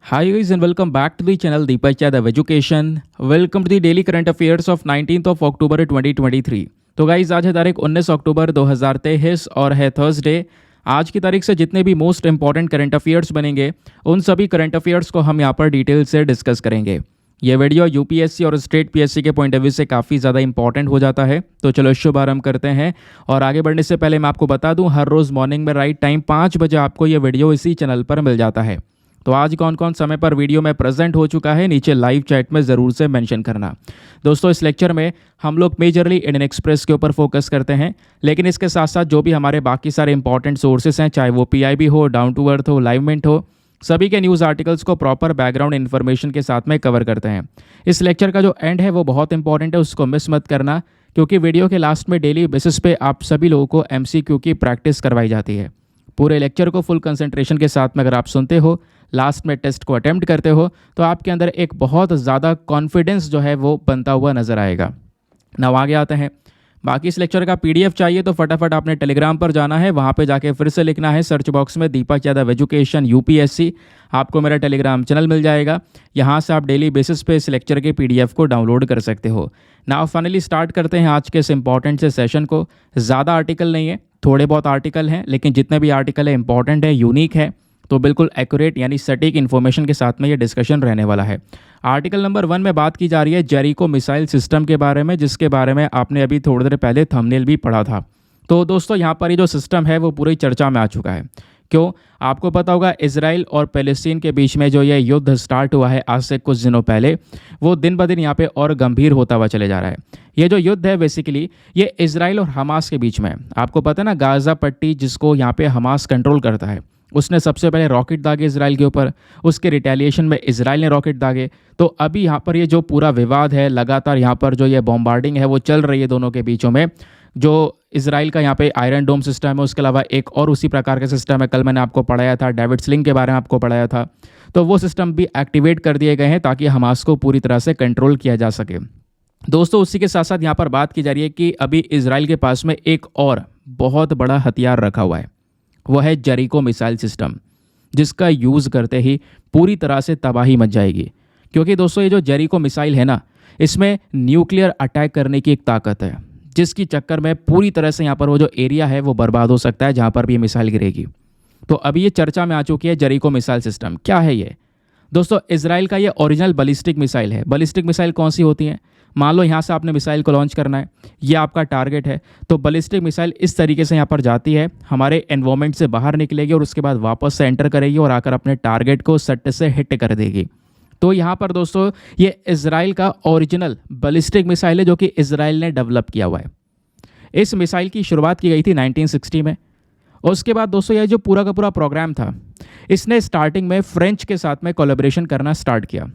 Hi guys and welcome back to the channel Deepak Yadav Education. Welcome to the daily current affairs of 19th of October 2023. तो guys आज है तारीख 19 अक्टूबर 2023 और है Thursday. आज की तारीख से जितने भी मोस्ट इंपॉर्टेंट करंट अफेयर्स बनेंगे उन सभी करंट अफेयर्स को हम यहाँ पर डिटेल से डिस्कस करेंगे। ये वीडियो यूपीएससी और स्टेट पीएससी के पॉइंट ऑफ व्यू से काफ़ी ज़्यादा इंपॉर्टेंट हो जाता है। तो चलो शुभारंभ करते हैं। और आगे बढ़ने से पहले मैं आपको बता दूं, हर रोज़ मॉर्निंग में राइट टाइम 5 बजे आपको ये वीडियो इसी चैनल पर मिल जाता है। तो आज कौन कौन समय पर वीडियो में प्रेजेंट हो चुका है नीचे लाइव चैट में ज़रूर से मेंशन करना। दोस्तों इस लेक्चर में हम लोग मेजरली इंडियन एक्सप्रेस के ऊपर फोकस करते हैं, लेकिन इसके साथ साथ जो भी हमारे बाकी सारे इंपॉर्टेंट सोर्सेस हैं, चाहे वो पीआईबी हो, डाउन टू अर्थ हो, लाइव मिंट हो, सभी के न्यूज़ आर्टिकल्स को प्रॉपर बैकग्राउंड इन्फॉर्मेशन के साथ में कवर करते हैं। इस लेक्चर का जो एंड है वो बहुत इंपॉर्टेंट है, उसको मिस मत करना, क्योंकि वीडियो के लास्ट में डेली बेसिस पे आप सभी लोगों को एमसीक्यू की प्रैक्टिस करवाई जाती है। पूरे लेक्चर को फुल कंसंट्रेशन के साथ में अगर आप सुनते हो, लास्ट में टेस्ट को अटेम्प्ट करते हो, तो आपके अंदर एक बहुत ज़्यादा कॉन्फिडेंस जो है वो बनता हुआ नज़र आएगा। नाउ आगे आते हैं। बाकी इस लेक्चर का पीडीएफ चाहिए तो फटाफट आपने टेलीग्राम पर जाना है, वहाँ पे जाके फिर से लिखना है सर्च बॉक्स में दीपक यादव एजुकेशन यूपीएससी। आपको मेरा टेलीग्राम चैनल मिल जाएगा, यहाँ से आप डेली बेसिस पे इस लेक्चर के पीडीएफ को डाउनलोड कर सकते हो। नाउ फाइनली स्टार्ट करते हैं आज के इस इंपॉर्टेंट से सेशन को। ज़्यादा आर्टिकल नहीं है, थोड़े बहुत आर्टिकल हैं, लेकिन जितने भी आर्टिकल है इंपॉर्टेंट है, यूनिक है, तो बिल्कुल एक्यूरेट यानी सटीक इन्फॉर्मेशन के साथ में ये डिस्कशन रहने वाला है। आर्टिकल नंबर 1 में बात की जा रही है जेरिको मिसाइल सिस्टम के बारे में, जिसके बारे में आपने अभी थोड़ी देर पहले थंबनेल भी पढ़ा था। तो दोस्तों यहाँ पर ये जो सिस्टम है वो पूरी चर्चा में आ चुका है। क्यों? आपको पता होगा इजराइल और पैलेस्टीन के बीच में जो ये युद्ध स्टार्ट हुआ है आज से कुछ दिनों पहले, वो दिन ब दिन यहाँ पे और गंभीर होता हुआ चले जा रहा है। ये जो युद्ध है बेसिकली ये इजराइल और हमास के बीच में है। आपको पता है ना, गाज़ा पट्टी जिसको यहाँ पे हमास कंट्रोल करता है, उसने सबसे पहले रॉकेट दागे इसराइल के ऊपर, उसके रिटेलिएशन में इसराइल ने रॉकेट दागे। तो अभी यहाँ पर ये जो पूरा विवाद है, लगातार यहाँ पर जो ये बॉम्बार्डिंग है वो चल रही है दोनों के बीचों में। जो इसराइल का यहाँ पे आयरन डोम सिस्टम है, उसके अलावा एक और उसी प्रकार का सिस्टम है, कल मैंने आपको पढ़ाया था, डेविड स्लिंग के बारे में आपको पढ़ाया था। तो वो सिस्टम भी एक्टिवेट कर दिए गए हैं ताकि हमास को पूरी तरह से कंट्रोल किया जा सके। दोस्तों उसी के साथ साथ यहाँ पर बात की जा रही है कि अभी इसराइल के पास में एक और बहुत बड़ा हथियार रखा हुआ है, वो है जेरिको मिसाइल सिस्टम, जिसका यूज़ करते ही पूरी तरह से तबाही मच जाएगी। क्योंकि दोस्तों ये जो जेरिको मिसाइल है ना, इसमें न्यूक्लियर अटैक करने की एक ताकत है, जिसकी चक्कर में पूरी तरह से यहाँ पर वो जो एरिया है वो बर्बाद हो सकता है जहाँ पर भी ये मिसाइल गिरेगी। तो अभी ये चर्चा में आ चुकी है जेरिको मिसाइल सिस्टम। क्या है ये? दोस्तों इसराइल का ये ओरिजिनल बैलिस्टिक मिसाइल है। बैलिस्टिक मिसाइल कौन सी होती हैं? मान लो यहाँ से आपने मिसाइल को लॉन्च करना है, ये आपका टारगेट है, तो बैलिस्टिक मिसाइल इस तरीके से यहाँ पर जाती है, हमारे एनवायरमेंट से बाहर निकलेगी और उसके बाद वापस से एंटर करेगी और आकर अपने टारगेट को सट्टे से हिट कर देगी। तो यहाँ पर दोस्तों ये इसराइल का ओरिजिनल बैलिस्टिक मिसाइल है जो कि इसराइल ने डेवलप किया हुआ है। इस मिसाइल की शुरुआत की गई थी 1960 में। और उसके बाद दोस्तों यह जो पूरा का पूरा प्रोग्राम था, इसने स्टार्टिंग में फ्रेंच के साथ में कोलैबोरेशन करना स्टार्ट किया।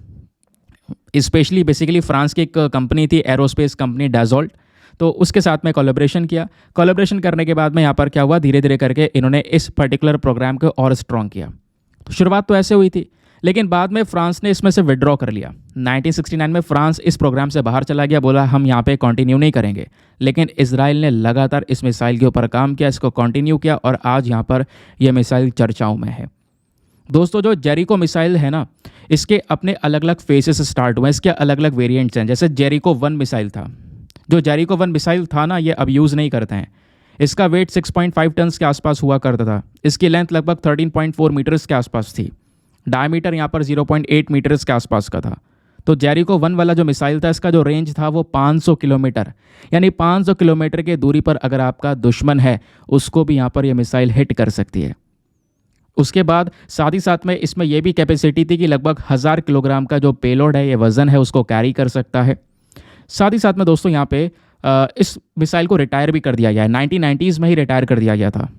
स्पेशली बेसिकली फ्रांस की एक कंपनी थी, एरोस्पेस कंपनी डैजोल्ट, तो उसके साथ में कोलैबोरेशन किया। कोलैबोरेशन करने के बाद में यहाँ पर क्या हुआ, धीरे धीरे करके इन्होंने इस पर्टिकुलर प्रोग्राम को और स्ट्रॉन्ग किया। तो शुरुआत तो ऐसे हुई थी, लेकिन बाद में फ्रांस ने इसमें से विड्रॉ कर लिया। 1969 में फ्रांस इस प्रोग्राम से बाहर चला गया, बोला हम यहाँ पे कंटिन्यू नहीं करेंगे। लेकिन इसराइल ने लगातार इस मिसाइल के ऊपर काम किया, इसको कंटिन्यू किया और आज यहाँ पर यह मिसाइल चर्चाओं में है। दोस्तों जो जेरिको मिसाइल है ना, इसके अपने अलग अलग फेसेस स्टार्ट हुए हैं, इसके अलग अलग वेरिएंट्स हैं। जैसे जेरिको 1 मिसाइल था, जो जेरिको 1 मिसाइल था ना, ये अब यूज़ नहीं करते हैं। इसका वेट 6.5 टन के आसपास हुआ करता था। इसकी लेंथ लगभग 13.4 मीटर्स के आसपास थी। डायमीटर यहाँ पर 0.8 मीटर्स के आसपास का था। तो जेरिको 1 वाला जो मिसाइल था, इसका जो रेंज था वो 500 किलोमीटर, यानी 500 किलोमीटर की दूरी पर अगर आपका दुश्मन है, उसको भी यहाँ पर यह मिसाइल हिट कर सकती है। उसके बाद साथ ही साथ में इसमें यह भी कैपेसिटी थी कि लगभग 1000 किलोग्राम का जो पेलोड है, ये वज़न है, उसको कैरी कर सकता है। साथ ही साथ में दोस्तों यहाँ पे इस मिसाइल को रिटायर भी कर दिया गया है। 1990s में ही रिटायर कर दिया गया था।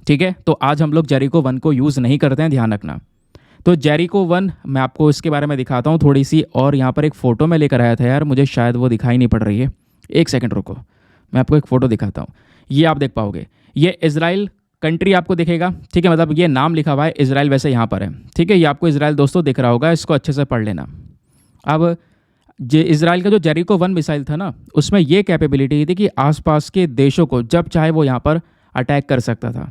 ठीक है, तो आज हम लोग जेरिको 1 को यूज़ नहीं करते हैं, ध्यान रखना। तो जेरिको 1 मैं आपको इसके बारे में दिखाता हूँ थोड़ी सी, और यहाँ पर एक फ़ोटो में लेकर आया था यार, मुझे शायद वो दिखाई नहीं पड़ रही है। एक सेकंड रुको, मैं आपको एक फ़ोटो दिखाता हूँ, ये आप देख पाओगे। ये इजराइल कंट्री आपको दिखेगा, ठीक है, मतलब ये नाम लिखा हुआ है इजराइल, वैसे यहाँ पर है, ठीक है। ये आपको इजराइल दोस्तों दिख रहा होगा, इसको अच्छे से पढ़ लेना। अब इजराइल का जो जेरिको 1 मिसाइल था ना, उसमें ये कैपेबिलिटी थी कि आसपास के देशों को जब चाहे वो यहाँ पर अटैक कर सकता था।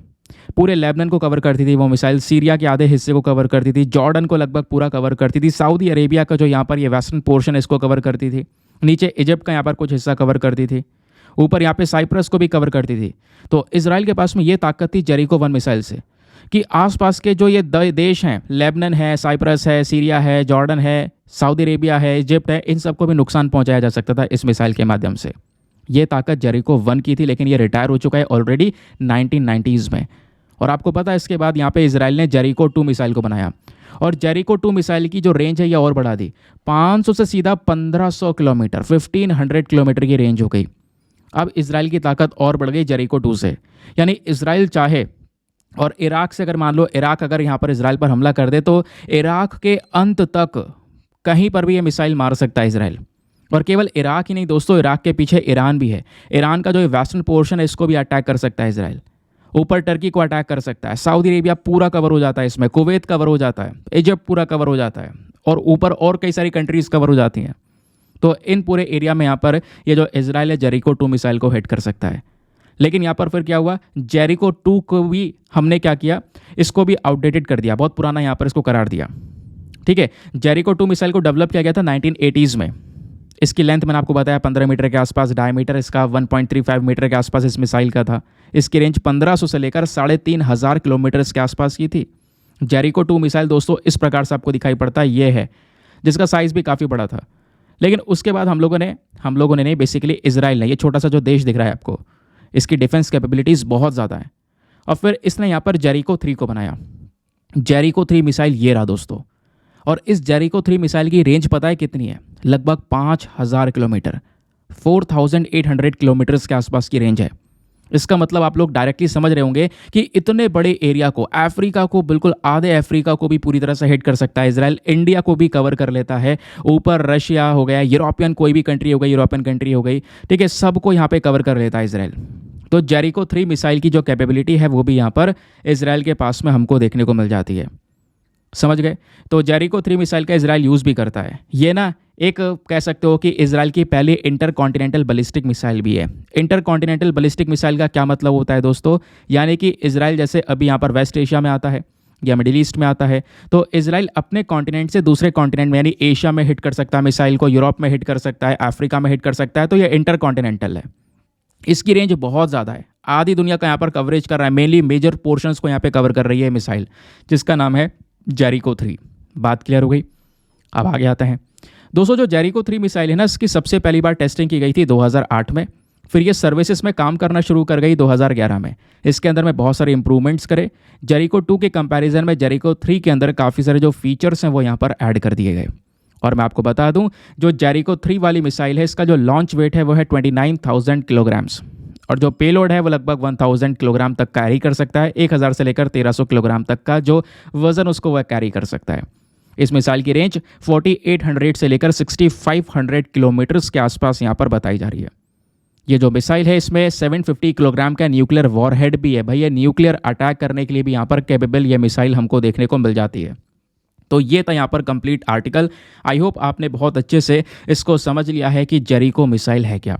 पूरे लेबनान को कवर करती थी वो मिसाइल, सीरिया के आधे हिस्से को कवर करती थी, जॉर्डन को लगभग पूरा कवर करती थी, सऊदी अरेबिया का जो यहाँ पर ये वेस्टर्न पोर्शन है इसको कवर करती थी, नीचे इजिप्ट का यहाँ पर कुछ हिस्सा कवर करती थी, ऊपर यहाँ पे साइप्रस को भी कवर करती थी। तो इसराइल के पास में ये ताकत थी जेरिको 1 मिसाइल से कि आसपास के जो ये देश हैं, लेबनान है, साइप्रस है, सीरिया है, जॉर्डन है, सऊदी अरेबिया है, इजिप्ट है, इन सबको भी नुकसान पहुंचाया जा सकता था इस मिसाइल के माध्यम से। ये ताकत जेरिको 1 की थी, लेकिन ये रिटायर हो चुका है ऑलरेडी 1990s में। और आपको पता है इसके बाद यहाँ पे इसराइल ने जेरिको 2 मिसाइल को बनाया, और जेरिको 2 मिसाइल की जो रेंज है ये और बढ़ा दी, 500 से सीधा 1500 किलोमीटर, 1500 किलोमीटर की रेंज हो गई। अब इसराइल की ताकत और बढ़ गई जेरिको 2 से, यानी इसराइल चाहे और इराक से, अगर मान लो इराक अगर यहाँ पर इसराइल पर हमला कर दे तो इराक के अंत तक कहीं पर भी ये मिसाइल मार सकता है इसराइल। और केवल इराक ही नहीं दोस्तों, इराक के पीछे ईरान भी है, ईरान का जो वेस्टर्न पोर्शन है इसको भी अटैक कर सकता है इसराइल, ऊपर टर्की को अटैक कर सकता है, सऊदी अरेबिया पूरा कवर हो जाता है इसमें, कुवैत कवर हो जाता है, इजिप्ट पूरा कवर हो जाता है, और ऊपर और कई सारी कंट्रीज़ कवर हो जाती हैं। तो इन पूरे एरिया में यहाँ पर ये जो इसराइल है जेरिको 2 मिसाइल को हिट कर सकता है। लेकिन यहाँ पर फिर क्या हुआ, जेरिको 2 को भी हमने क्या किया, इसको भी आउटडेटेड कर दिया, बहुत पुराना यहाँ पर इसको करार दिया। ठीक है, जेरिको 2 मिसाइल को डेवलप किया गया था 1980s में। इसकी लेंथ मैंने आपको बताया 15 मीटर के आसपास, डायमीटर इसका 1.35 मीटर के आसपास इस मिसाइल का था। इसकी रेंज 1500 से लेकर 3500 किलोमीटर के आसपास की थी। जेरिको 2 मिसाइल दोस्तों इस प्रकार से आपको दिखाई पड़ता है, ये है, जिसका साइज़ भी काफ़ी बड़ा था। लेकिन उसके बाद हम लोगों ने नहीं, बेसिकली इसराइल ने, ये छोटा सा जो देश दिख रहा है आपको, इसकी डिफेंस कैपेबिलिटीज़ बहुत ज़्यादा है, और फिर इसने यहाँ पर जेरिको 3 को बनाया। जेरिको 3 मिसाइल ये रहा दोस्तों, और इस जेरिको 3 मिसाइल की रेंज पता है कितनी है, लगभग 5000 किलोमीटर, 4800 किलोमीटर्स के आसपास की रेंज है। इसका मतलब आप लोग डायरेक्टली समझ रहे होंगे कि इतने बड़े एरिया को, अफ्रीका को, बिल्कुल आधे अफ्रीका को भी पूरी तरह से हिट कर सकता है इसराइल, इंडिया को भी कवर कर लेता है, ऊपर रशिया हो गया, यूरोपियन कोई भी कंट्री हो गई, यूरोपियन कंट्री हो गई, ठीक है, सबको यहाँ पे कवर कर लेता है इसराइल। तो जेरिको 3 मिसाइल की जो कैपेबिलिटी है वो भी यहाँ पर इसराइल के पास में हमको देखने को मिल जाती है, समझ गए। तो जेरिको 3 मिसाइल का इसराइल यूज़ भी करता है। ये ना एक कह सकते हो कि इसराइल की पहली इंटरकॉन्टिनेंटल बैलिस्टिक मिसाइल भी है। इंटरकॉन्टिनेंटल बैलिस्टिक मिसाइल का क्या मतलब होता है दोस्तों, यानी कि इसराइल जैसे अभी यहाँ पर वेस्ट एशिया में आता है या मिडिल ईस्ट में आता है, तो इसराइल अपने कॉन्टिनेंट से दूसरे कॉन्टिनेंट में यानी एशिया में हिट कर सकता है मिसाइल को, यूरोप में हिट कर सकता है, अफ्रीका में हिट कर सकता है। तो ये इंटरकॉन्टिनेंटल है, इसकी रेंज बहुत ज़्यादा है, आधी दुनिया का यहाँ पर कवरेज कर रहा है, मेनली मेजर पोर्शंस को यहाँ पे कवर कर रही है मिसाइल, जिसका नाम है जेरिको 3। बात क्लियर हो गई। अब आगे आते हैं दोस्तों, जो जेरिको 3 मिसाइल है ना, इसकी सबसे पहली बार टेस्टिंग की गई थी 2008 में, फिर ये सर्विसेज में काम करना शुरू कर गई 2011 में। इसके अंदर में बहुत सारे इंप्रूवमेंट्स करे। जेरिको 2 के कंपैरिजन में जेरिको 3 के अंदर काफ़ी सारे जो फीचर्स हैं वो यहाँ पर ऐड कर दिए गए। और मैं आपको बता दूं, जो जेरिको 3 वाली मिसाइल है इसका जो लॉन्च वेट है वो है 29,000 किलोग्राम्स, और जो पेलोड है वो लगभग 1000 किलोग्राम तक कैरी कर सकता है। 1000 से लेकर 1300 किलोग्राम तक का जो वज़न उसको वह कैरी कर सकता है। इस मिसाइल की रेंज 4800 से लेकर 6500 किलोमीटर्स के आसपास यहाँ पर बताई जा रही है। ये जो मिसाइल है इसमें 750 किलोग्राम का न्यूक्लियर वॉरहेड भी है। भाई ये न्यूक्लियर अटैक करने के लिए भी यहाँ पर कैपेबल ये मिसाइल हमको देखने को मिल जाती है। तो ये था यहाँ पर कंप्लीट आर्टिकल। आई होप आपने बहुत अच्छे से इसको समझ लिया है कि जेरिको मिसाइल है क्या।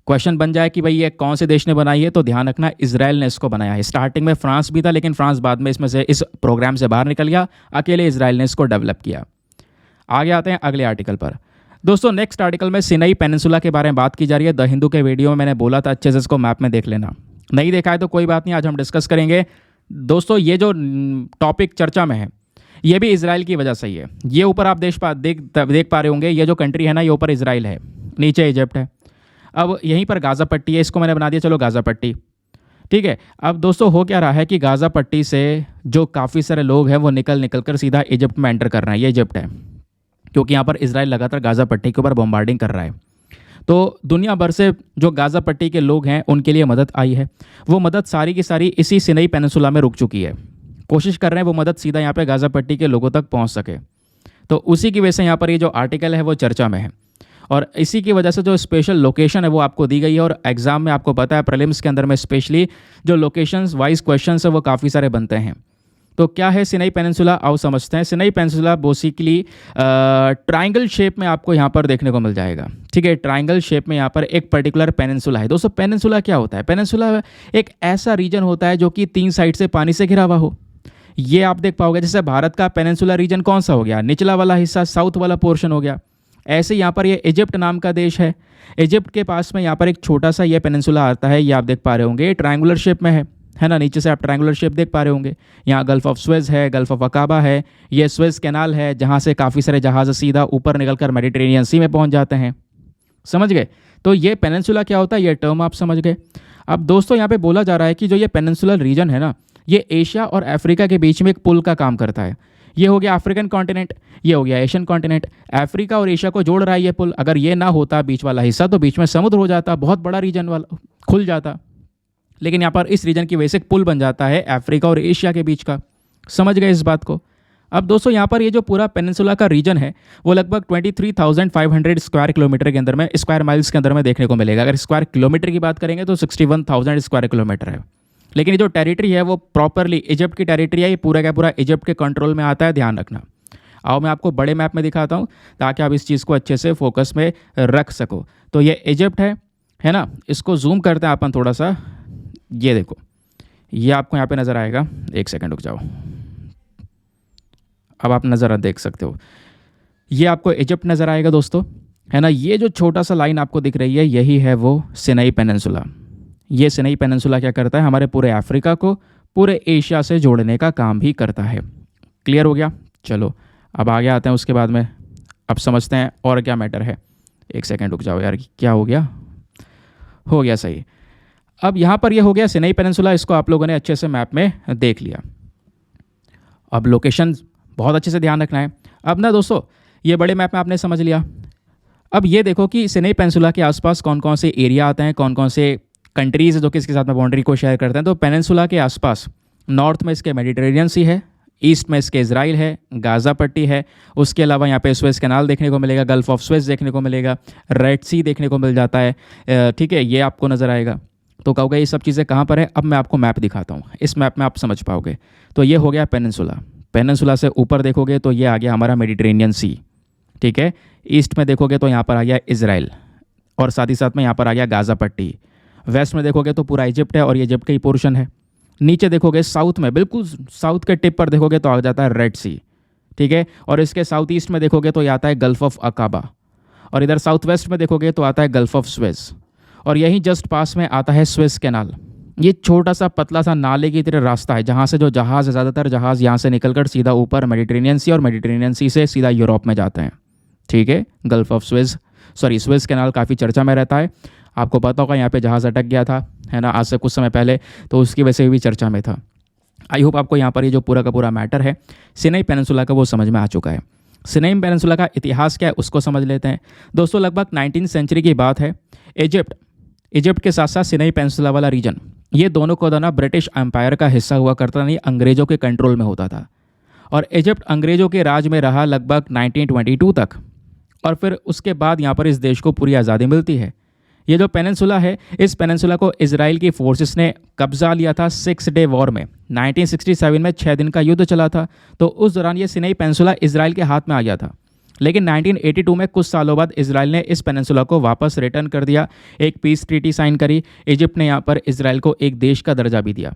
क्वेश्चन बन जाए कि भाई ये कौन से देश ने बनाई है, तो ध्यान रखना इसराइल ने इसको बनाया है। स्टार्टिंग में फ्रांस भी था, लेकिन फ्रांस बाद में इसमें से इस प्रोग्राम से बाहर निकल गया, अकेले इसराइल ने इसको डेवलप किया। आगे आते हैं अगले आर्टिकल पर। दोस्तों नेक्स्ट आर्टिकल में सिनाई पेनिनसुला के बारे में बात की जा रही है। द हिंदू के वीडियो में मैंने बोला था अच्छे से इसको मैप में देख लेना, नहीं देखा है तो कोई बात नहीं, आज हम डिस्कस करेंगे। दोस्तों ये जो टॉपिक चर्चा में है ये भी इसराइल की वजह से ही है। ये ऊपर आप देख पा रहे होंगे, ये जो कंट्री है ना, ये ऊपर इसराइल है, नीचे इजिप्ट है। अब यहीं पर गाज़ा पट्टी है, इसको मैंने बना दिया चलो गाज़ा पट्टी, ठीक है। अब दोस्तों हो क्या रहा है कि गाज़ा पट्टी से जो काफ़ी सारे लोग हैं वो निकल कर सीधा इजिप्ट में एंटर कर रहे हैं। ये इजिप्ट है, क्योंकि यहाँ पर इसराइल लगातार गाज़ा पट्टी के ऊपर बम्बार्डिंग कर रहा है। तो दुनिया भर से जो गाज़ा पट्टी के लोग हैं उनके लिए मदद आई है। वो मदद सारी की सारी इसी सिनाई पेनिनसुला में रुक चुकी है। कोशिश कर रहे हैं वो मदद सीधा यहाँ पे गाज़ा पट्टी के लोगों तक पहुँच सके। तो उसी की वजह से यहाँ पर ये जो आर्टिकल है वो चर्चा में है, और इसी की वजह से जो स्पेशल लोकेशन है वो आपको दी गई है। और एग्जाम में आपको पता है प्रीलिम्स के अंदर में स्पेशली जो लोकेशंस वाइज क्वेश्चंस है वो काफ़ी सारे बनते हैं। तो क्या है सिनाई पेनिनसुला, आओ समझते हैं। Sinai peninsula basically triangle shape में आपको यहाँ पर देखने को मिल जाएगा। ठीक है, ट्रायंगल शेप में यहाँ पर एक पर्टिकुलर पेनिनसुला है। दोस्तों पेनिनसुला क्या होता है? पेनिनसुला एक ऐसा रीजन होता है जो कि 3 साइड से पानी से घिरा हुआ हो। ये आप देख पाओगे, जैसे भारत का पेनिनसुला रीजन कौन सा हो गया? निचला वाला हिस्सा, साउथ वाला पोर्शन हो गया। ऐसे यहाँ पर ये इजिप्ट नाम का देश है। इजिप्ट के पास में यहाँ पर एक छोटा सा ये पेनिनसुला आता है, ये आप देख पा रहे होंगे, ट्रायंगुलर शेप में है ना। नीचे से आप ट्रायंगुलर शेप देख पा रहे होंगे। यहाँ गल्फ ऑफ स्वेज है, गल्फ ऑफ अकाबा है, ये स्वेज कैनाल है जहाँ से काफ़ी सारे जहाज़ सीधा ऊपर निकलकर मेडिटेरेनियन सी में पहुँच जाते हैं। समझ गए? तो ये पेनिनसुला क्या होता है, ये टर्म आप समझ गए। अब दोस्तों यहाँ पे बोला जा रहा है कि जो ये पेनिनसुलर रीजन है ना, ये एशिया और अफ्रीका के बीच में एक पुल का काम करता है। ये हो गया अफ्रीकन कॉन्टिनेंट, ये हो गया एशियन कॉन्टिनेंट। अफ्रीका और एशिया को जोड़ रहा है ये पुल। अगर ये ना होता बीच वाला हिस्सा, तो बीच में समुद्र हो जाता, बहुत बड़ा रीजन वाला खुल जाता। लेकिन यहाँ पर इस रीजन की वजह से पुल बन जाता है अफ्रीका और एशिया के बीच का। समझ गए इस बात को? अब दोस्तों यहाँ पर ये जो पूरा पेनिनसुला का रीजन है वो लगभग 23,500 स्क्वायर किलोमीटर के अंदर में, स्क्वायर माइल्स के अंदर में देखने को मिलेगा। अगर स्क्वायर किलोमीटर की बात करेंगे तो 61,000 स्क्वायर किलोमीटर है। लेकिन ये जो टेरिटरी है वो प्रॉपरली इजिप्ट की टेरिटरी है, ये पूरा का पूरा इजिप्ट के कंट्रोल में आता है, ध्यान रखना। आओ मैं आपको बड़े मैप में दिखाता हूँ ताकि आप इस चीज़ को अच्छे से फोकस में रख सको। तो ये इजिप्ट है ना। इसको जूम करते हैं अपन थोड़ा सा। ये देखो, ये आपको यहाँ पे नज़र आएगा। एक सेकंड रुक जाओ, अब आप नज़र देख सकते हो। ये आपको इजिप्ट नज़र आएगा दोस्तों, है ना। ये जो छोटा सा लाइन आपको दिख रही है, यही है वो सिनाई पेनिनसुला। ये सिनाई पेनिनसुला क्या करता है? हमारे पूरे अफ्रीका को पूरे एशिया से जोड़ने का काम भी करता है। क्लियर हो गया? चलो अब आगे आते हैं उसके बाद में। अब समझते हैं और क्या मैटर है। एक सेकंड रुक जाओ यार, क्या हो गया? हो गया सही। अब यहाँ पर ये हो गया सिनाई पेनिनसुला, इसको आप लोगों ने अच्छे से मैप में देख लिया। अब लोकेशन बहुत अच्छे से ध्यान रखना है। अब ना दोस्तों, ये बड़े मैप में आपने समझ लिया। अब ये देखो कि सिनाई पेनिनसुला के आसपास कौन कौन से एरिया आते हैं, कौन कौन से कंट्रीज़ है जो कि इसके साथ में बाउंड्री को शेयर करते हैं। तो पेनिनसुला के आसपास नॉर्थ में इसके मेडिटेरेनियन सी है, ईस्ट में इसके इजराइल है, गाज़ा पट्टी है। उसके अलावा यहाँ पे स्वेज कैनाल देखने को मिलेगा, गल्फ ऑफ स्वेज देखने को मिलेगा, रेड सी देखने को मिल जाता है। ठीक है, ये आपको नज़र आएगा। तो कहोगे ये सब चीज़ें कहाँ पर है? अब मैं आपको मैप दिखाता हूँ, इस मैप में आप समझ पाओगे। तो ये हो गया पेनिनसुला। पेनिनसुला से ऊपर देखोगे तो ये आ गया हमारा मेडिटेरेनियन सी। ठीक है, ईस्ट में देखोगे तो यहाँ पर आ गया इजराइल, और साथ ही साथ में यहाँ पर आ गया गाज़ा पट्टी। वेस्ट में देखोगे तो पूरा इजिप्ट है और ये इजिप्ट का ही पोर्शन है। नीचे देखोगे साउथ में, बिल्कुल साउथ के टिप पर देखोगे तो आ जाता है रेड सी। ठीक है, और इसके साउथ ईस्ट में देखोगे तो ये आता है गल्फ ऑफ अकाबा, और इधर साउथ वेस्ट में देखोगे तो आता है गल्फ ऑफ स्वेज, और यहीं जस्ट पास में आता है स्वेज कैनाल। ये छोटा सा पतला सा नाले की तरह रास्ता है जहाँ से जो जहाज़ है, ज़्यादातर जहाज़ यहाँ से निकलकर सीधा ऊपर मेडिटेरेनियन सी, और मेडिटेरेनियन सी से सीधा यूरोप में जाते हैं। ठीक है, gulf of Suez, sorry Suez canal काफ़ी चर्चा में रहता है। आपको पता होगा यहाँ पे जहाज़ अटक गया था, है ना, आज से कुछ समय पहले, तो उसकी वजह से भी चर्चा में था। आई होप आपको यहाँ पर ये जो पूरा का पूरा मैटर है सिनाई पेनिनसुला का वो समझ में आ चुका है। सिनाई पेनिनसुला का इतिहास क्या है उसको समझ लेते हैं। दोस्तों लगभग 19वीं सेंचुरी की बात है। इजिप्ट के साथ साथ सिनाई पेनिनसुला वाला रीजन, ये दोनों को ना ब्रिटिश एम्पायर का हिस्सा हुआ करता, नहीं अंग्रेज़ों के कंट्रोल में होता था। और इजिप्ट अंग्रेज़ों के राज में रहा लगभग 1922 तक, और फिर उसके बाद यहाँ पर इस देश को पूरी आज़ादी मिलती है। ये जो पेनिनसुला है, इस पेनिनसुला को इजराइल की फोर्सेस ने कब्जा लिया था 6 डे वॉर में। 1967 में 6 दिन का युद्ध चला था, तो उस दौरान ये सिनाई पेनिनसुला इजराइल के हाथ में आ गया था। लेकिन 1982 में कुछ सालों बाद इजराइल ने इस पेनिनसुला को वापस रिटर्न कर दिया, एक पीस ट्रीटी साइन करी। इजिप्ट ने यहाँ पर इजराइल को एक देश का दर्जा भी दिया।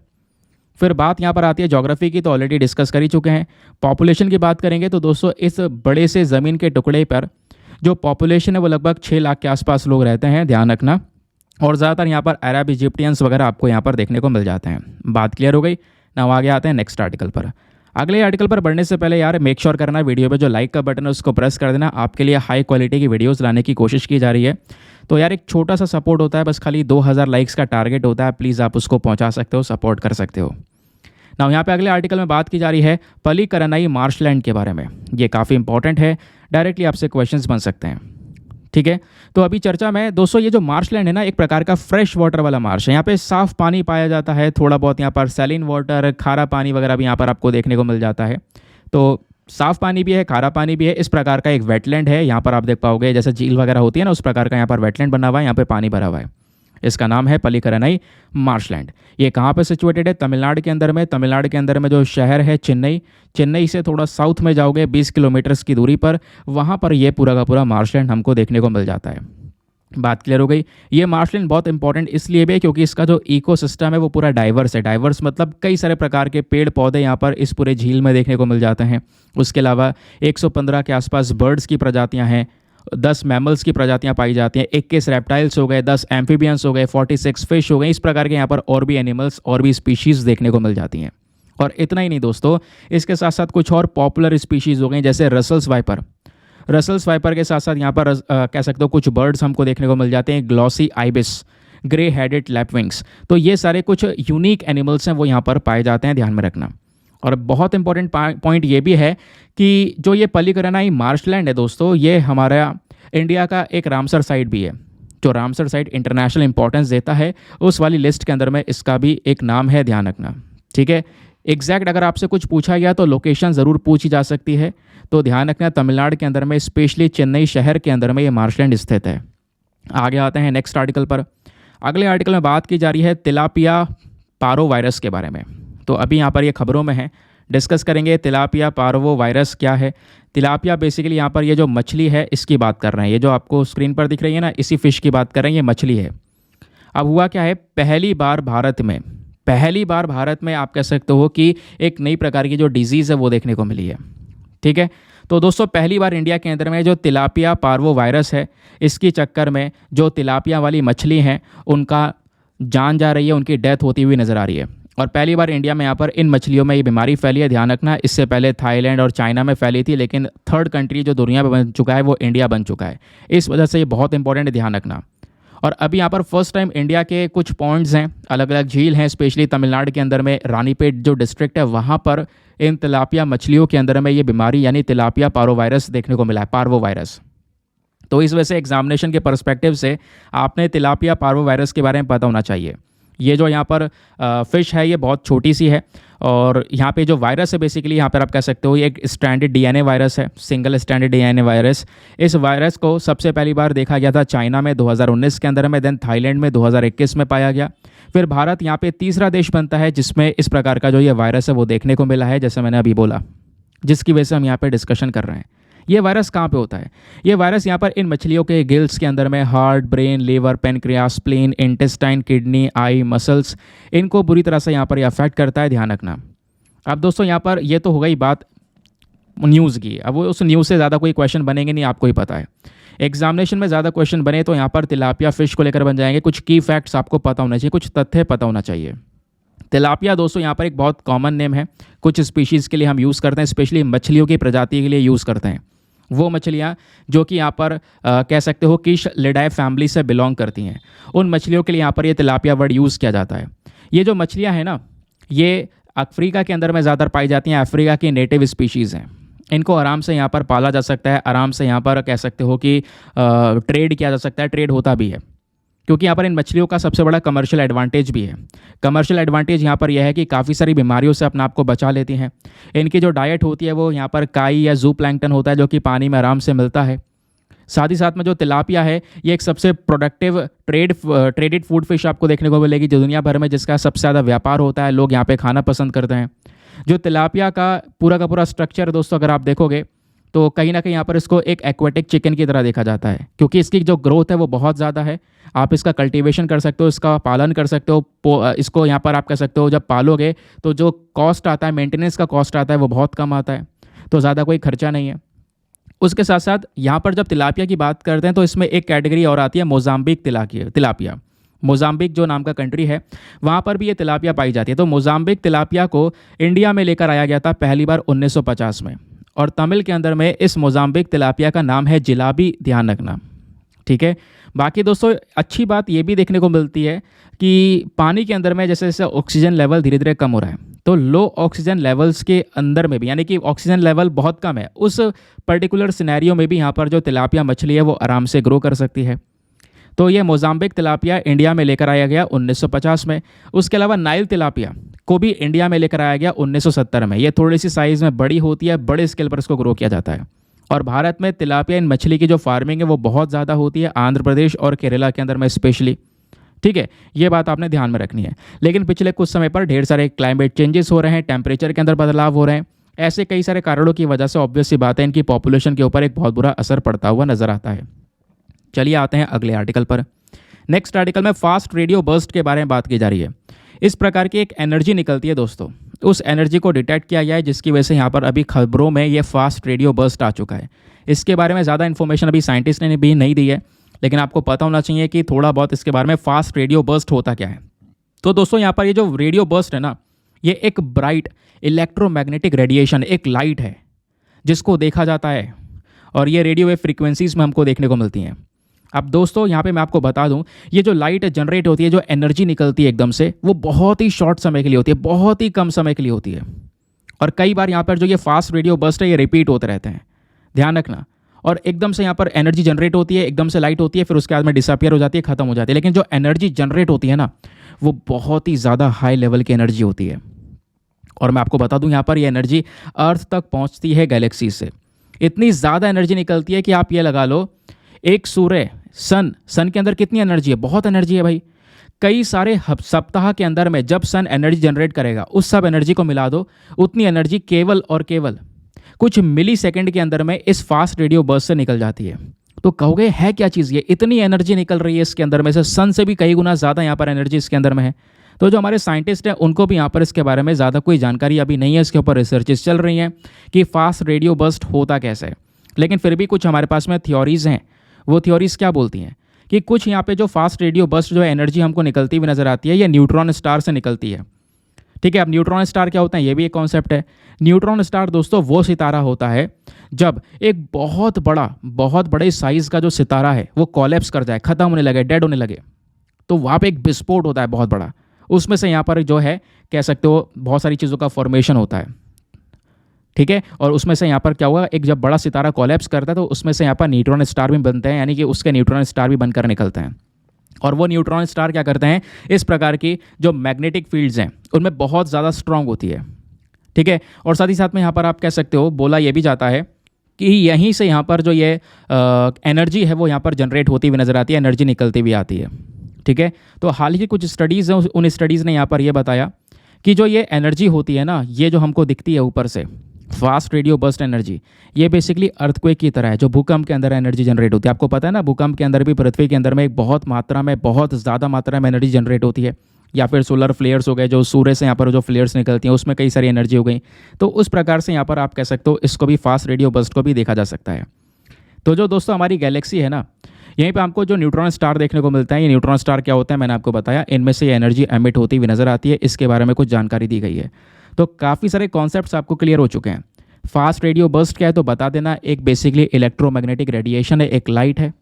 फिर बात यहाँ पर आती है ज्योग्राफी की, तो ऑलरेडी डिस्कस कर ही चुके हैं। पॉपुलेशन की बात करेंगे तो दोस्तों इस बड़े से ज़मीन के टुकड़े पर जो पॉपुलेशन है वो लगभग 6 लाख के आसपास लोग रहते हैं, ध्यान रखना। और ज़्यादातर यहाँ पर अरब, इजिप्टियंस वगैरह आपको यहाँ पर देखने को मिल जाते हैं। बात क्लियर हो गई ना? आगे आते हैं नेक्स्ट आर्टिकल पर। अगले आर्टिकल पर बढ़ने से पहले यार मेक श्योर करना वीडियो पे जो लाइक का बटन है उसको प्रेस कर देना। आपके लिए हाई क्वालिटी की वीडियोस लाने की कोशिश की जा रही है। तो यार एक छोटा सा सपोर्ट होता है, बस खाली 2000 लाइक्स का टारगेट होता है। प्लीज़ आप उसको पहुँचा सकते हो, सपोर्ट कर सकते हो ना। यहाँ पे अगले आर्टिकल में बात की जा रही है पलीकरनई मार्शलैंड के बारे में। ये काफ़ी इंपॉर्टेंट है, डायरेक्टली आपसे क्वेश्चंस बन सकते हैं। ठीक है, तो अभी चर्चा में दोस्तों ये जो मार्शलैंड है ना, एक प्रकार का फ्रेश वाटर वाला मार्श है। यहाँ पे साफ पानी पाया जाता है, थोड़ा बहुत यहाँ पर सैलिन वाटर, खारा पानी वगैरह भी यहाँ पर आपको देखने को मिल जाता है। तो साफ पानी भी है, खारा पानी भी है, इस प्रकार का एक वेटलैंड है। यहाँ पर आप देख पाओगे जैसे झील वगैरह होती है ना, उस प्रकार का यहाँ पर वेटलैंड बना हुआ है, यहाँ पे पानी भरा हुआ है। इसका नाम है पल्लिकरनई मार्शलैंड। ये कहाँ पे सिचुएटेड है? तमिलनाडु के अंदर में। तमिलनाडु के अंदर में जो शहर है चेन्नई, चेन्नई से थोड़ा साउथ में जाओगे 20 किलोमीटर्स की दूरी पर, वहाँ पर ये पूरा का पूरा मार्शलैंड हमको देखने को मिल जाता है। बात क्लियर हो गई। ये मार्शलैंड बहुत इंपॉर्टेंट इसलिए भी है क्योंकि इसका जो इकोसिस्टम है वो पूरा डाइवर्स है। डाइवर्स मतलब कई सारे प्रकार के पेड़ पौधे यहाँ पर इस पूरे झील में देखने को मिल जाते हैं। उसके अलावा 115 के आसपास बर्ड्स की प्रजातियाँ हैं, 10 मैमल्स की प्रजातियाँ पाई जाती हैं, 21 रेप्टाइल्स हो गए, 10 एम्फीबियंस हो गए, 46 फिश हो गए। इस प्रकार के यहाँ पर और भी एनिमल्स और भी स्पीशीज़ देखने को मिल जाती हैं। और इतना ही नहीं दोस्तों, इसके साथ साथ कुछ और पॉपुलर स्पीशीज़ हो गई जैसे रसल्स वाइपर। रसल्स वाइपर के साथ साथ यहाँ पर कह सकते हो कुछ बर्ड्स हमको देखने को मिल जाते हैं, glossy ibis, grey headed lapwings. तो ये सारे कुछ यूनिक एनिमल्स हैं वो यहाँ पर पाए जाते हैं, ध्यान में रखना। और बहुत इंपॉर्टेंट पॉइंट ये भी है कि जो ये पल्लिकरनई मार्शलैंड है दोस्तों, ये हमारा इंडिया का एक रामसर साइट भी है। जो रामसर साइट इंटरनेशनल इंपॉर्टेंस देता है, उस वाली लिस्ट के अंदर में इसका भी एक नाम है, ध्यान रखना। ठीक है, एग्जैक्ट अगर आपसे कुछ पूछा गया तो लोकेशन ज़रूर पूछी जा सकती है, तो ध्यान रखना तमिलनाडु के अंदर में, स्पेशली चेन्नई शहर के अंदर में ये मार्शलैंड स्थित है। आगे आते हैं नेक्स्ट आर्टिकल पर। अगले आर्टिकल में बात की जा रही है तिलापिया पारो वायरस के बारे में। तो अभी यहाँ पर ये खबरों में है, डिस्कस करेंगे तिलापिया पारो वायरस क्या है। तिलापिया बेसिकली यहाँ पर ये जो मछली है इसकी बात कर रहे हैं। ये जो आपको स्क्रीन पर दिख रही है ना, इसी फिश की बात कर रहे हैं, ये मछली है। अब हुआ क्या है, पहली बार भारत में आप कह सकते हो कि एक नई प्रकार की जो डिजीज़ है वो देखने को मिली है। ठीक है, तो दोस्तों पहली बार इंडिया के अंदर में जो तिलापिया पार्वो वायरस है, इसकी चक्कर में जो तिलापिया वाली मछली हैं उनका जान जा रही है, उनकी डेथ होती हुई नज़र आ रही है। और पहली बार इंडिया में यहाँ पर इन मछलियों में ये बीमारी फैली है, ध्यान रखना। इससे पहले थाईलैंड और चाइना में फैली थी, लेकिन थर्ड कंट्री जो दुनिया में बन चुका है वो इंडिया बन चुका है। इस वजह से ये बहुत इंपॉर्टेंट है, ध्यान रखना। और अभी यहाँ पर फर्स्ट टाइम इंडिया के कुछ पॉइंट्स हैं, अलग अलग झील हैं, स्पेशली तमिलनाडु के अंदर में रानीपेट जो डिस्ट्रिक्ट है वहाँ पर इन तिलापिया मछलियों के अंदर में ये बीमारी यानी तिलापिया पारो वायरस देखने को मिला है, पार्वो वायरस। तो इस वजह से एग्जामिनेशन के पर्सपेक्टिव से आपने तिलापिया पार्वो वायरस के बारे में पता होना चाहिए। ये जो यहाँ पर फ़िश है ये बहुत छोटी सी है, और यहाँ पे जो वायरस है बेसिकली यहाँ पर आप कह सकते हो ये एक स्ट्रैंडेड डीएनए वायरस है, सिंगल स्ट्रैंडेड डीएनए वायरस। इस वायरस को सबसे पहली बार देखा गया था चाइना में 2019 के अंदर में, देन थाईलैंड में 2021 में पाया गया। फिर भारत यहाँ पे तीसरा देश बनता है जिसमें इस प्रकार का जो ये वायरस है वो देखने को मिला है, जैसे मैंने अभी बोला, जिसकी वजह से हम यहाँ पे डिस्कशन कर रहे हैं। ये वायरस कहाँ पे होता है? ये वायरस यहाँ पर इन मछलियों के गिल्स के अंदर में heart, brain, liver, pancreas, spleen, intestine, kidney, eye, muscles, इनको बुरी तरह से यहाँ पर अफेक्ट करता है, ध्यान रखना। अब दोस्तों यहाँ पर ये तो हो गई बात न्यूज़ की। अब वो उस न्यूज़ से ज़्यादा कोई क्वेश्चन बनेंगे नहीं, आपको ही पता है। एग्जामिनेशन में ज़्यादा क्वेश्चन बने तो यहाँ पर तिलापिया फ़िश को लेकर बन जाएंगे। कुछ की फैक्ट्स आपको पता होना चाहिए, कुछ तथ्य पता होना चाहिए। तिलापिया दोस्तों यहाँ पर एक बहुत कॉमन नेम है, कुछ स्पीशीज़ के लिए हम यूज़ करते हैं, स्पेशली मछलियों की प्रजाति के लिए यूज़ करते हैं। वो मछलियाँ जो कि यहाँ पर कह सकते हो कि लिडाई फैमिली से बिलोंग करती हैं, उन मछलियों के लिए यहाँ पर ये तिलापिया वर्ड यूज़ किया जाता है। ये जो मछलियाँ हैं ना, ये अफ्रीका के अंदर में ज़्यादातर पाई जाती हैं, अफ्रीका की नेटिव स्पीशीज़ हैं। इनको आराम से यहाँ पर पाला जा सकता है, आराम से यहाँ पर कह सकते हो कि ट्रेड किया जा सकता है, ट्रेड होता भी है, क्योंकि यहाँ पर इन मछलियों का सबसे बड़ा कमर्शियल एडवांटेज भी है। कमर्शियल एडवांटेज यहाँ पर यह है कि काफ़ी सारी बीमारियों से अपने आप को बचा लेती हैं। इनकी जो डाइट होती है वो यहाँ पर काई या जू प्लैंकटन होता है जो कि पानी में आराम से मिलता है। साथ ही साथ में जो तिलापिया है ये एक सबसे प्रोडक्टिव ट्रेडेड फूड फिश आपको देखने को मिलेगी जो दुनिया भर में, जिसका सबसे ज़्यादा व्यापार होता है, लोग यहाँ पे खाना पसंद करते हैं। जो तिलापिया का पूरा स्ट्रक्चर दोस्तों अगर आप देखोगे तो कहीं ना कहीं यहाँ पर इसको एक एक्वेटिक चिकन की तरह देखा जाता है, क्योंकि इसकी जो ग्रोथ है वो बहुत ज़्यादा है। आप इसका कल्टीवेशन कर सकते हो, इसका पालन कर सकते हो। इसको यहाँ पर आप कह सकते हो जब पालोगे तो जो कॉस्ट आता है, मेंटेनेंस का कॉस्ट आता है, वो बहुत कम आता है, तो ज़्यादा कोई खर्चा नहीं है। उसके साथ साथ यहाँ पर जब तिलापिया की बात करते हैं तो इसमें एक कैटेगरी और आती है, मोजाम्बिक तिलापिया। मोजाम्बिक जो नाम का कंट्री है वहाँ पर भी ये तिलापिया पाई जाती है। तो मोजाम्बिक तिलापिया को इंडिया में लेकर आया गया था पहली बार 1950 में, और तमिल के अंदर में इस मोजाम्बिक तिलापिया का नाम है जिलाबी, ध्यान रखना। ठीक है, बाकी दोस्तों अच्छी बात ये भी देखने को मिलती है कि पानी के अंदर में जैसे जैसे ऑक्सीजन लेवल धीरे धीरे कम हो रहा है, तो लो ऑक्सीजन लेवल्स के अंदर में भी, यानी कि ऑक्सीजन लेवल बहुत कम है, उस पर्टिकुलर सिनेरियो में भी यहाँ पर जो तिलापिया मछली है वो आराम से ग्रो कर सकती है। तो ये मोजाम्बिक तिलापिया इंडिया में लेकर आया गया 1950 में। उसके अलावा नाइल तिलापिया को भी इंडिया में लेकर आया गया 1970 में। ये थोड़ी सी साइज़ में बड़ी होती है, बड़े स्केल पर इसको ग्रो किया जाता है। और भारत में तिलापिया इन मछली की जो फार्मिंग है वो बहुत ज़्यादा होती है, आंध्र प्रदेश और केरला के अंदर में स्पेशली। ठीक है, ये बात आपने ध्यान में रखनी है। लेकिन पिछले कुछ समय पर ढेर सारे क्लाइमेट चेंजेस हो रहे हैं, टेम्परेचर के अंदर बदलाव हो रहे हैं, ऐसे कई सारे कारणों की वजह से ऑब्वियस सी बात है इनकी पॉपुलेशन के ऊपर एक बहुत बुरा असर पड़ता हुआ नजर आता है। चलिए आते हैं अगले आर्टिकल पर। नेक्स्ट आर्टिकल में फास्ट रेडियो बर्स्ट के बारे में बात की जा रही है। इस प्रकार की एक एनर्जी निकलती है दोस्तों, उस एनर्जी को डिटेक्ट किया गया है जिसकी वजह से यहाँ पर अभी खबरों में ये फास्ट रेडियो बर्स्ट आ चुका है। इसके बारे में ज़्यादा इन्फॉर्मेशन अभी साइंटिस्ट ने भी नहीं दी है, लेकिन आपको पता होना चाहिए कि थोड़ा बहुत इसके बारे में फास्ट रेडियो बर्स्ट होता क्या है। तो दोस्तों यहाँ पर ये जो रेडियो बर्स्ट है ना, ये एक ब्राइट इलेक्ट्रोमैग्नेटिक रेडिएशन, एक लाइट है जिसको देखा जाता है और ये रेडियो वेव फ्रीक्वेंसीज में हमको देखने को मिलती हैं। अब दोस्तों यहाँ पे मैं आपको बता दूं, ये जो लाइट जनरेट होती है, जो एनर्जी निकलती है एकदम से, वो बहुत ही शॉर्ट समय के लिए होती है, बहुत ही कम समय के लिए होती है। और कई बार यहाँ पर जो ये फास्ट रेडियो बर्स्ट है ये रिपीट होते रहते हैं, ध्यान रखना। और एकदम से यहाँ पर एनर्जी जनरेट होती है, एकदम से लाइट होती है, फिर उसके बाद में डिसअपियर हो जाती है, खत्म हो जाती है। लेकिन जो एनर्जी जनरेट होती है ना, वो बहुत ही ज़्यादा हाई लेवल की एनर्जी होती है। और मैं आपको बता दूं यहाँ पर ये एनर्जी अर्थ तक पहुँचती है गैलेक्सी से। इतनी ज़्यादा एनर्जी निकलती है कि आप ये लगा लो, एक सूर्य सन के अंदर कितनी एनर्जी है, बहुत एनर्जी है भाई। कई सारे सप्ताह के अंदर में जब सन एनर्जी जनरेट करेगा, उस सब एनर्जी को मिला दो, उतनी एनर्जी केवल और केवल कुछ मिली सेकेंड के अंदर में इस फास्ट रेडियो बर्स्ट से निकल जाती है। तो कहोगे है क्या चीज़ ये, इतनी एनर्जी निकल रही है इसके अंदर में से, सन से भी कई गुना ज़्यादा यहाँ पर एनर्जी इसके अंदर में है। तो जो हमारे साइंटिस्ट हैं उनको भी यहाँ पर इसके बारे में ज़्यादा कोई जानकारी अभी नहीं है, इसके ऊपर रिसर्चेस चल रही हैं कि फास्ट रेडियो बर्स्ट होता कैसे है। लेकिन फिर भी कुछ हमारे पास में थ्योरीज़ हैं। वो थ्योरीज़ क्या बोलती हैं कि कुछ यहाँ पे जो फास्ट रेडियो बर्स्ट जो एनर्जी हमको निकलती हुई नजर आती है, ये न्यूट्रॉन स्टार से निकलती है। ठीक है, अब न्यूट्रॉन स्टार क्या होता है, ये भी एक कॉन्सेप्ट है। न्यूट्रॉन स्टार दोस्तों वो सितारा होता है जब एक बहुत बड़े साइज का जो सितारा है वो कोलैप्स कर जाए, खत्म होने लगे, डेड होने लगे, तो वहाँ पे एक विस्फोट होता है बहुत बड़ा। उसमें से यहाँ पर जो है कह सकते हो बहुत सारी चीज़ों का फॉर्मेशन होता है। ठीक है, और उसमें से यहाँ पर क्या हुआ, एक जब बड़ा सितारा कोलैप्स करता है तो उसमें से यहाँ पर न्यूट्रॉन स्टार भी बनते हैं, यानी कि उसके न्यूट्रॉन स्टार भी बनकर निकलते हैं। और वो न्यूट्रॉन स्टार क्या करते हैं, इस प्रकार की जो मैग्नेटिक फील्ड्स हैं उनमें बहुत ज़्यादा स्ट्रांग होती है। ठीक है, और साथ ही साथ में यहाँ पर आप कह सकते हो, बोला ये भी जाता है कि यहीं से यहाँ पर जो ये एनर्जी है वो यहाँ पर जनरेट होती हुई नज़र आती है, एनर्जी निकलती हुई आती है। ठीक है, तो हाल ही की कुछ स्टडीज़ हैं, उन स्टडीज़ ने यहाँ पर ये बताया कि जो ये एनर्जी होती है ना, ये जो हमको दिखती है ऊपर से फास्ट रेडियो बर्स्ट एनर्जी, ये बेसिकली अर्थक्वेक की तरह है, जो भूकंप के अंदर एनर्जी जनरेट होती है। आपको पता है ना, भूकंप के अंदर भी पृथ्वी के अंदर में एक बहुत ज़्यादा मात्रा में एनर्जी जनरेट होती है। या फिर सोलर फ्लेयर्स हो गए, जो सूर्य से यहाँ पर जो फ्लेयर्स निकलती हैं उसमें कई सारी एनर्जी हो गई। तो उस प्रकार से यहाँ पर आप कह सकते हो इसको भी फास्ट रेडियो बर्स्ट को भी देखा जा सकता है। तो जो दोस्तों हमारी गैलेक्सी है ना, यहीं पे हमको जो न्यूट्रॉन स्टार देखने को मिलता है, ये न्यूट्रॉन स्टार क्या होता है मैंने आपको बताया, इनमें से ये एनर्जी एमिट होती हुई नजर आती है, इसके बारे में कुछ जानकारी दी गई है। तो काफ़ी सारे कॉन्सेप्ट्स आपको क्लियर हो चुके हैं। फास्ट रेडियो बर्स्ट क्या है तो बता देना, एक बेसिकली इलेक्ट्रोमैग्नेटिक रेडिएशन है, एक लाइट है।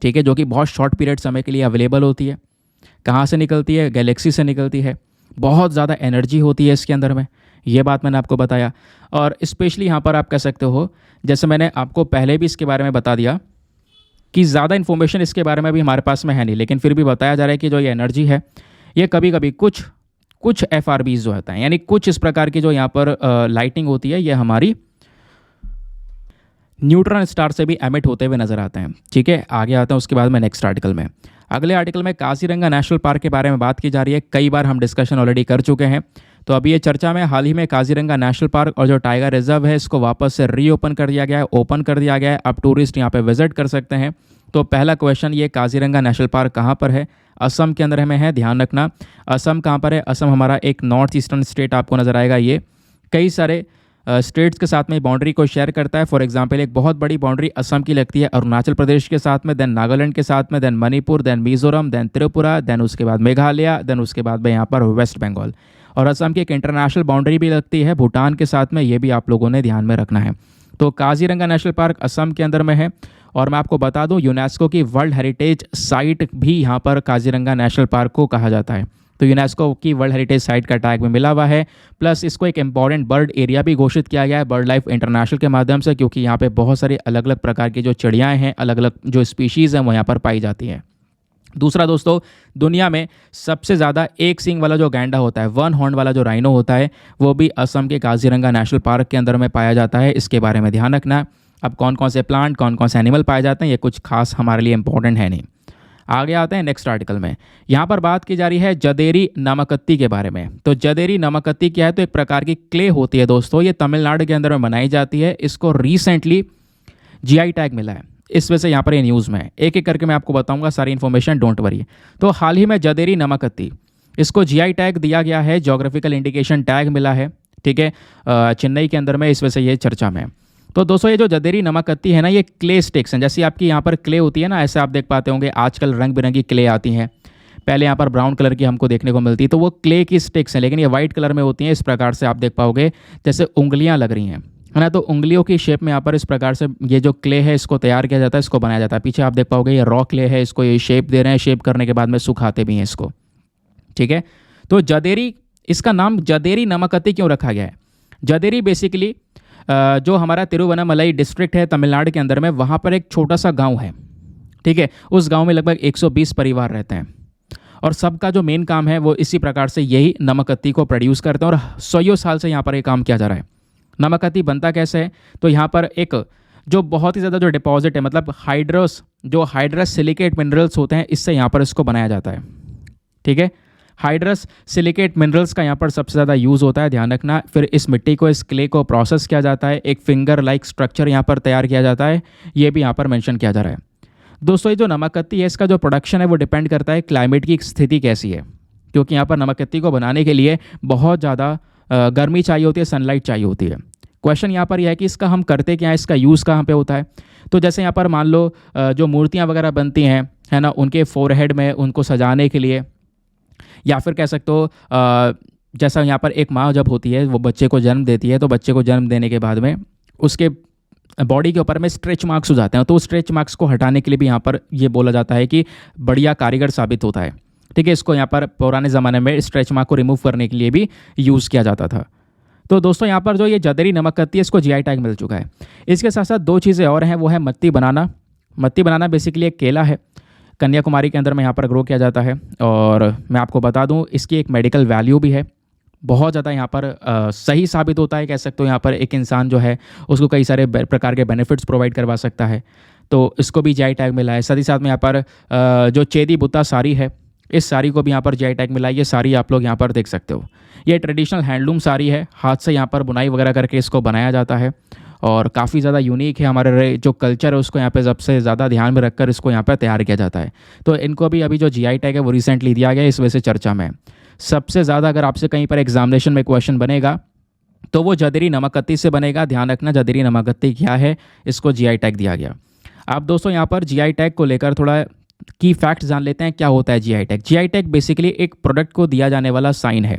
ठीक है, जो कि बहुत शॉर्ट पीरियड समय के लिए अवेलेबल होती है। कहाँ से निकलती है, गैलेक्सी से निकलती है, बहुत ज़्यादा एनर्जी होती है इसके अंदर में, ये बात मैंने आपको बताया। और स्पेशली यहाँ पर आप कह सकते हो, जैसे मैंने आपको पहले भी इसके बारे में बता दिया कि ज़्यादा इन्फॉर्मेशन इसके बारे में भी हमारे पास में है नहीं, लेकिन फिर भी बताया जा रहा है कि जो ये एनर्जी है ये कभी कभी कुछ FRBs जो होता है, यानी कुछ इस प्रकार की जो यहाँ पर लाइटिंग होती है, ये हमारी न्यूट्रॉन स्टार से भी एमिट होते हुए नजर आते हैं। ठीक है, आगे आता है उसके बाद में नेक्स्ट आर्टिकल में। अगले आर्टिकल में काजीरंगा नेशनल पार्क के बारे में बात की जा रही है। कई बार हम डिस्कशन ऑलरेडी कर चुके हैं, तो अभी ये चर्चा में हाल ही में काजीरंगा नेशनल पार्क और जो टाइगर रिजर्व है इसको वापस से रीओपन कर दिया गया है, ओपन कर दिया गया है। अब टूरिस्ट यहाँ पे विजिट कर सकते हैं। तो पहला क्वेश्चन, ये काजीरंगा नेशनल पार्क कहाँ पर है, असम के अंदर में है, ध्यान रखना। असम कहाँ पर है, असम हमारा एक नॉर्थ ईस्टर्न स्टेट आपको नज़र आएगा। ये कई सारे स्टेट्स के साथ में बाउंड्री को शेयर करता है। फॉर एग्जांपल एक बहुत बड़ी बाउंड्री असम की लगती है अरुणाचल प्रदेश के साथ में, देन नागालैंड के साथ में, then Manipur, then Mizoram, then Tripura, then उसके बाद मेघालय, देन उसके बाद में यहाँ पर वेस्ट बंगाल। और असम की एक इंटरनेशनल बाउंड्री भी लगती है भूटान के साथ में, ये भी आप लोगों ने ध्यान में रखना है। तो काजीरंगा नेशनल पार्क असम के अंदर में है। और मैं आपको बता दूं, यूनेस्को की वर्ल्ड हेरिटेज साइट भी यहाँ पर काजीरंगा नेशनल पार्क को कहा जाता है। तो यूनेस्को की वर्ल्ड हेरिटेज साइट का टैग में मिला हुआ है। प्लस इसको एक इंपॉर्टेंट बर्ड एरिया भी घोषित किया गया है बर्ड लाइफ इंटरनेशनल के माध्यम से, क्योंकि यहाँ पे बहुत सारी अलग अलग प्रकार की जो चिड़ियाँ हैं, अलग अलग जो स्पीशीज़ हैं वो यहाँ पर पाई जाती हैं। दूसरा दोस्तों, दुनिया में सबसे ज़्यादा एक सींग वाला जो गैंडा होता है, वन हॉर्न वाला जो राइनो होता है, वो भी असम के काजीरंगा नेशनल पार्क के अंदर में पाया जाता है। इसके बारे में ध्यान रखना। अब कौन कौन से प्लांट, कौन कौन से एनिमल पाए जाते हैं, ये कुछ खास हमारे लिए इंपॉर्टेंट है नहीं। आगे आते हैं नेक्स्ट आर्टिकल में। यहाँ पर बात की जा रही है जदेरी नमकत्ती के बारे में। तो जदेरी नमकत्ती क्या है? तो एक प्रकार की क्ले होती है दोस्तों, ये तमिलनाडु के अंदर में बनाई जाती है। इसको रिसेंटली जीआई टैग मिला है, इस वजह से यहाँ पर ये न्यूज़ में है। एक एक करके मैं आपको बताऊंगा सारी इन्फॉर्मेशन, डोंट वरी। तो हाल ही में जदेरी नमकत्ती, इसको जीआई टैग दिया गया है, जोग्राफिकल इंडिकेशन टैग मिला है, ठीक है, चेन्नई के अंदर में, इस वजह से ये चर्चा में है। तो दोस्तों ये जो जदेरी नमकत्ती है ना, ये क्ले स्टिक्स हैं। जैसे आपकी यहाँ पर क्ले होती है ना, ऐसे आप देख पाते होंगे आजकल रंग बिरंगी क्ले आती हैं। पहले यहाँ पर ब्राउन कलर की हमको देखने को मिलती, तो वो क्ले की स्टिक्स हैं, लेकिन ये वाइट कलर में होती हैं। इस प्रकार से आप देख पाओगे जैसे उंगलियाँ लग रही हैं, है ना। तो उंगलियों की शेप में यहाँ पर इस प्रकार से ये जो क्ले है इसको तैयार किया जाता है, इसको बनाया जाता है। पीछे आप देख पाओगे ये रॉ क्ले है, इसको ये शेप दे रहे हैं, शेप करने के बाद में सुखाते भी हैं इसको, ठीक है। तो जदेरी, इसका नाम जदेरी नमकत्ती क्यों रखा गया है? जदेरी बेसिकली जो हमारा तिरुवन्नामलई डिस्ट्रिक्ट है तमिलनाडु के अंदर में, वहाँ पर एक छोटा सा गांव है, ठीक है। उस गांव में लगभग 120 परिवार रहते हैं और सबका जो मेन काम है वो इसी प्रकार से यही नमकत्ती को प्रोड्यूस करते हैं और सौ साल से यहाँ पर ये काम किया जा रहा है। नमकत्ती बनता कैसे है? तो यहाँ पर एक जो बहुत ही ज़्यादा जो डिपॉजिट है, मतलब हाइड्रस सिलिकेट मिनरल्स होते हैं, इससे यहाँ पर इसको बनाया जाता है, ठीक है। हाइड्रस सिलिकेट मिनरल्स का यहाँ पर सबसे ज़्यादा यूज़ होता है, ध्यान रखना। फिर इस मिट्टी को, इस क्ले को प्रोसेस किया जाता है, एक फिंगर लाइक स्ट्रक्चर यहाँ पर तैयार किया जाता है, ये भी यहाँ पर मेंशन किया जा रहा है। दोस्तों ये जो नमकत्ती है, इसका जो प्रोडक्शन है वो डिपेंड करता है क्लाइमेट की स्थिति कैसी है, क्योंकि यहाँ पर नमकत्ती को बनाने के लिए बहुत ज़्यादा गर्मी चाहिए होती है, सनलाइट चाहिए होती है। क्वेश्चन यहाँ पर यह है कि इसका हम करते क्या है, इसका यूज़ कहाँ पे होता है? तो जैसे यहाँ पर मान लो जो मूर्तियाँ वगैरह बनती हैं, है ना, उनके फोरहेड में उनको सजाने के लिए, या फिर कह सकते हो जैसा यहाँ पर एक माँ जब होती है वो बच्चे को जन्म देती है, तो बच्चे को जन्म देने के बाद में उसके बॉडी के ऊपर में स्ट्रेच मार्क्स हो जाते हैं, तो स्ट्रेच मार्क्स को हटाने के लिए भी यहाँ पर ये बोला जाता है कि बढ़िया कारीगर साबित होता है, ठीक है। इसको यहाँ पर पुराने ज़माने में स्ट्रेच मार्क को रिमूव करने के लिए भी यूज़ किया जाता था। तो दोस्तों यहाँ पर जो ये जदेरी नमकत्ती है, इसको जीआई टैग मिल चुका है। इसके साथ साथ दो चीज़ें और हैं, वो है मत्ती बनाना। मत्ती बनाना बेसिकली एक केला है, कन्याकुमारी के अंदर में यहाँ पर ग्रो किया जाता है, और मैं आपको बता दूँ इसकी एक मेडिकल वैल्यू भी है, बहुत ज़्यादा यहाँ पर सही साबित होता है, कह सकते हो। यहाँ पर एक इंसान जो है उसको कई सारे प्रकार के बेनिफिट्स प्रोवाइड करवा सकता है, तो इसको भी जीआई टैग मिला है। साथ ही साथ में यहाँ पर जो चेदी बुत्ता साड़ी है, इस साड़ी को भी यहाँ पर जीआई टैग मिला है। ये साड़ी आप लोग यहाँ पर देख सकते हो, ये ट्रेडिशनल हैंडलूम साड़ी है, हाथ से यहाँ पर बुनाई वगैरह करके इसको बनाया जाता है और काफ़ी ज़्यादा यूनिक है। हमारे जो कल्चर है उसको यहाँ पे सबसे ज़्यादा ध्यान में रखकर इसको यहाँ पर तैयार किया जाता है। तो इनको भी अभी जो जीआई टैग है वो रिसेंटली दिया गया है, इस वजह से चर्चा में है। सबसे ज़्यादा अगर आपसे कहीं पर एग्जामिनेशन में क्वेश्चन बनेगा तो वो जदेरी नमकत्ती से बनेगा। ध्यान रखना जदेरी नमकत्ती क्या है, इसको जीआई टैग दिया गया। अब दोस्तों यहाँ पर जीआई टैग को लेकर थोड़ा की फैक्ट जान लेते हैं, क्या होता है GI tag. GI tag basically एक प्रोडक्ट को दिया जाने वाला साइन है।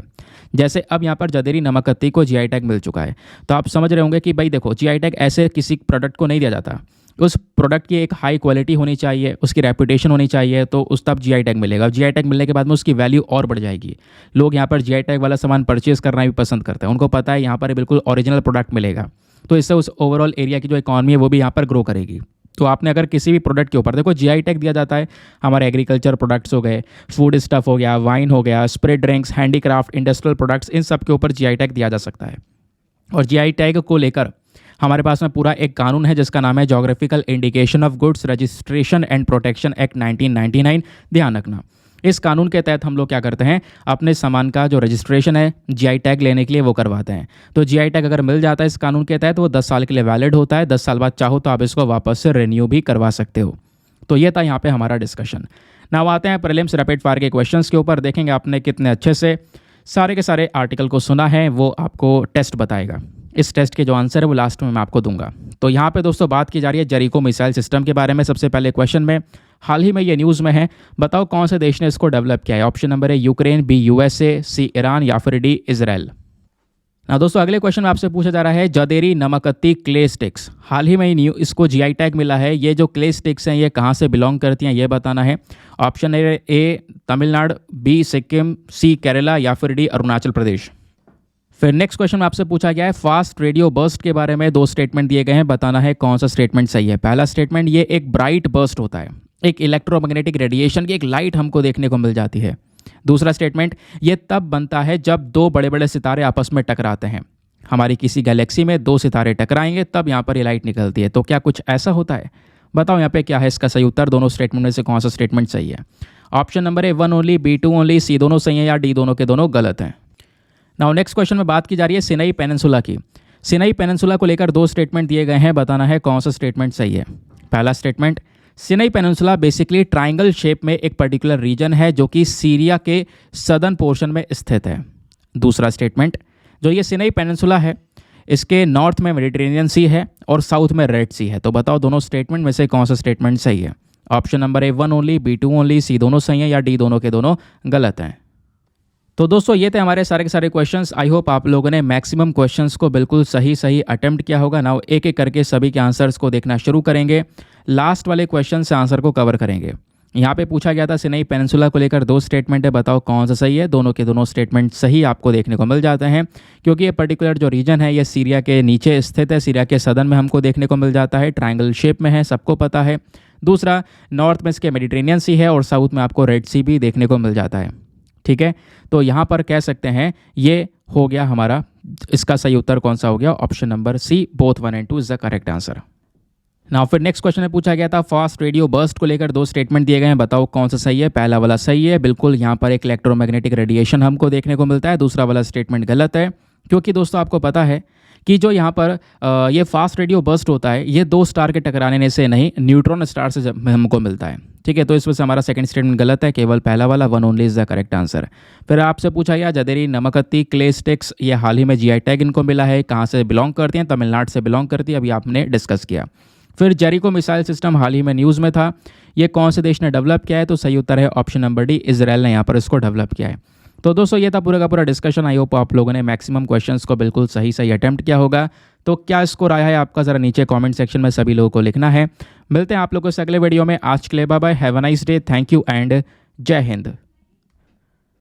जैसे अब यहाँ पर जदेरी नमकत्ती को जीआई टैग मिल चुका है, तो आप समझ रहे होंगे कि भाई देखो जीआई टैग ऐसे किसी प्रोडक्ट को नहीं दिया जाता, उस प्रोडक्ट की एक हाई क्वालिटी होनी चाहिए, उसकी रेपुटेशन होनी चाहिए, तो उस तब जीआई टैग मिलेगा। जीआई टैग मिलने के बाद में उसकी वैल्यू और बढ़ जाएगी। लोग यहाँ पर जीआई टैग वाला सामान परचेज करना भी पसंद करते हैं, उनको पता है यहाँ पर बिल्कुल ओरिजिनल प्रोडक्ट मिलेगा, तो इससे उस ओवरऑल एरिया की जो इकॉनमी है वो भी यहाँ पर ग्रो करेगी। तो आपने अगर किसी भी प्रोडक्ट के ऊपर देखो जीआई टैग दिया जाता है, हमारे एग्रीकल्चर प्रोडक्ट्स हो गए, फूड स्टफ हो गया, वाइन हो गया, spirit drinks, handicraft, industrial products, इन सब के ऊपर जीआई टैग दिया जा सकता है। और जीआई टैग को लेकर हमारे पास में पूरा एक कानून है जिसका नाम है geographical indication of goods registration and protection act 1999। ध्यान रखना, इस कानून के तहत हम लोग क्या करते हैं, अपने सामान का जो रजिस्ट्रेशन है जीआई टैग लेने के लिए वो करवाते हैं। तो जीआई टैग अगर मिल जाता है इस कानून के तहत, वो 10 साल के लिए वैलिड होता है। 10 साल बाद चाहो तो आप इसको वापस से रिन्यू भी करवा सकते हो। तो ये था यहाँ पे हमारा डिस्कशन। नाउ आते हैं प्रीलिम्स रैपिड फायर के क्वेश्चंस के ऊपर। देखेंगे आपने कितने अच्छे से सारे के सारे आर्टिकल को सुना है, वो आपको टेस्ट बताएगा। इस टेस्ट के जो आंसर है वो लास्ट में मैं आपको दूंगा। तो यहाँ पे दोस्तों बात की जा रही है जेरिको मिसाइल सिस्टम के बारे में। सबसे पहले क्वेश्चन में, हाल ही में ये न्यूज़ में है, बताओ कौन से देश ने इसको डेवलप किया है। ऑप्शन नंबर है यूक्रेन, बी यूएसए, सी ईरान या फिर डी इजराइल। ना दोस्तों अगले क्वेश्चन में आपसे पूछा जा रहा है जदेरी नमकत्ती क्ले स्टिक्स, हाल ही में इसको जीआई टैग मिला है। ये जो क्ले स्टिक्स हैं ये कहाँ से बिलोंग करती हैं ये बताना है। ऑप्शन है ए तमिलनाडु, बी सिक्किम, सी केरला या फिर डी अरुणाचल प्रदेश। फिर नेक्स्ट क्वेश्चन में आपसे पूछा गया है फास्ट रेडियो बर्स्ट के बारे में। 2 स्टेटमेंट दिए गए हैं, बताना है कौन सा स्टेटमेंट सही है। पहला स्टेटमेंट, ये एक ब्राइट बर्स्ट होता है, एक इलेक्ट्रोमैग्नेटिक रेडिएशन की एक लाइट हमको देखने को मिल जाती है। दूसरा स्टेटमेंट, ये तब बनता है जब 2 बड़े बड़े सितारे आपस में टकराते हैं। हमारी किसी गैलेक्सी में 2 सितारे टकराएंगे तब यहाँ पर ये लाइट निकलती है। तो क्या कुछ ऐसा होता है? बताओ यहाँ पे क्या है इसका सही उत्तर, दोनों स्टेटमेंट में से कौन सा स्टेटमेंट सही है। Option number A 1 only, B 2 only, C दोनों सही है या डी दोनों के दोनों गलत हैं। नाउ नेक्स्ट क्वेश्चन में बात की जा रही है सिनाई पेनिनसुला की। सिनाई पेनिनसुला को लेकर 2 स्टेटमेंट दिए गए हैं, बताना है कौन सा स्टेटमेंट सही है। पहला statement, Sinai peninsula basically triangle shape में एक पर्टिकुलर रीजन है जो कि सीरिया के सदर्न पोर्शन में स्थित है। दूसरा स्टेटमेंट, जो ये सिनाई पेनिनसुला है इसके नॉर्थ में मेडिटेरेनियन सी है और साउथ में रेड सी है। तो बताओ दोनों स्टेटमेंट में से कौन सा स्टेटमेंट सही है। Option number A 1 only, B 2 only, C दोनों सही है या डी दोनों के दोनों गलत हैं। तो दोस्तों ये थे हमारे सारे के सारे क्वेश्चंस। आई होप आप लोगों ने मैक्सिमम क्वेश्चंस को बिल्कुल सही अटेम्प्ट किया होगा। नाउ एक एक करके सभी के आंसर्स को देखना शुरू करेंगे। लास्ट वाले क्वेश्चन से आंसर को कवर करेंगे। यहाँ पे पूछा गया था सिनाई पेनिनसुला को लेकर 2 स्टेटमेंट है, बताओ कौन सा सही है। दोनों के दोनों स्टेटमेंट सही आपको देखने को मिल जाते हैं, क्योंकि ये पर्टिकुलर जो रीजन है ये सीरिया के नीचे स्थित है, सीरिया के सदर्न में हमको देखने को मिल जाता है, ट्राइंगल शेप में है, सबको पता है। दूसरा, नॉर्थ में इसके मेडिटेरेनियन सी है और साउथ में आपको रेड सी भी देखने को मिल जाता है। ठीक है, तो यहाँ पर कह सकते हैं ये हो गया हमारा, इसका सही उत्तर कौन सा हो गया, option number C, both 1 and 2 is the correct answer. Now फिर नेक्स्ट क्वेश्चन में पूछा गया था फास्ट रेडियो बर्स्ट को लेकर 2 स्टेटमेंट दिए गए हैं, बताओ कौन सा सही है। पहला वाला सही है, बिल्कुल यहाँ पर एक इलेक्ट्रोमैग्नेटिक रेडिएशन हमको देखने को मिलता है। दूसरा वाला स्टेटमेंट गलत है, क्योंकि दोस्तों आपको पता है कि जो यहाँ पर ये फास्ट रेडियो बर्स्ट होता है ये 2 स्टार के टकराने से नहीं, न्यूट्रॉन स्टार से हमको मिलता है। ठीक है, तो इस वजह से हमारा सेकंड स्टेटमेंट गलत है, केवल पहला वाला 1 only is the correct answer. फिर आपसे पूछा गया जदेरी नमकत्ती क्ले स्टिक्स, ये हाल ही में जीआई टैग इनको मिला है, कहाँ से बिलोंग करती हैं, तमिलनाडु से बिलोंग करती है, अभी आपने डिस्कस किया। फिर जेरिको मिसाइल सिस्टम हाल ही में न्यूज़ में था, ये कौन से देश ने डेवलप किया है, तो सही उत्तर है ऑप्शन नंबर डी, इजराइल ने यहाँ पर इसको डेवलप किया है। तो दोस्तों ये था पूरा का पूरा डिस्कशन। आई होप आप लोगों ने मैक्सिमम क्वेश्चंस को बिल्कुल सही अटेम्प्ट किया होगा। तो क्या स्कोर आया है आपका, ज़रा नीचे कमेंट सेक्शन में सभी लोगों को लिखना है। मिलते हैं आप लोगों से अगले वीडियो में। आज के लिए bye bye, have a nice day, thank you and जय हिंद।